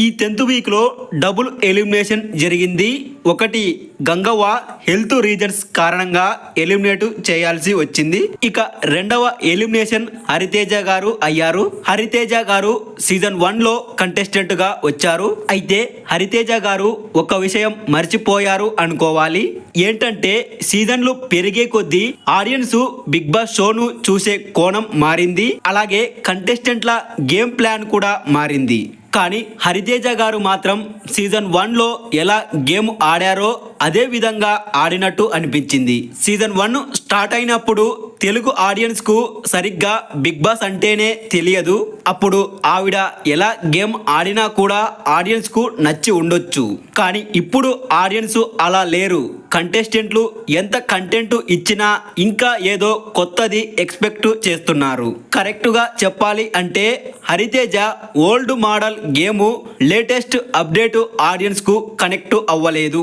ఈ 10th week లో double elimination జరిగింది. ఒకటి గంగవ్వ హెల్త్ రీజన్స్ కారణంగా ఎలిమినేట్ చేయాల్సి వచ్చింది. ఇక రెండవ ఎలిమినేషన్ హరితేజ గారు అయ్యారు. హరితేజ గారు సీజన్ 1 లో కంటెస్టెంట్ గా వచ్చారు. అయితే హరితేజ గారు ఒక విషయం మర్చిపోయారు అనుకోవాలి. ఏంటంటే సీజన్లు పెరిగే కొద్దీ ఆడియన్స్ బిగ్ బాస్ షోను చూసే కోణం మారింది. అలాగే కంటెస్టెంట్ల గేమ్ ప్లాన్ కూడా మారింది. కానీ హరితేజ గారు మాత్రం సీజన్ 1 లో ఎలా గేమ్ ఆడారో అదే విధంగా ఆడినట్టు అనిపించింది. సీజన్ 1 స్టార్ట్ అయినప్పుడు తెలుగు ఆడియన్స్ కు సరిగ్గా బిగ్ బాస్ అంటేనే తెలియదు. అప్పుడు ఆవిడ ఎలా గేమ్ ఆడినా కూడా ఆడియన్స్ కు నచ్చి ఉండొచ్చు. కానీ ఇప్పుడు ఆడియన్స్ అలా లేరు. కంటెస్టెంట్లు ఎంత కంటెంట్ ఇచ్చినా ఇంకా ఏదో కొత్తది ఎక్స్పెక్ట్ చేస్తున్నారు. కరెక్ట్ గా చెప్పాలి అంటే Hariteja old model game latest update audience కు కనెక్ట్ అవ్వలేదు.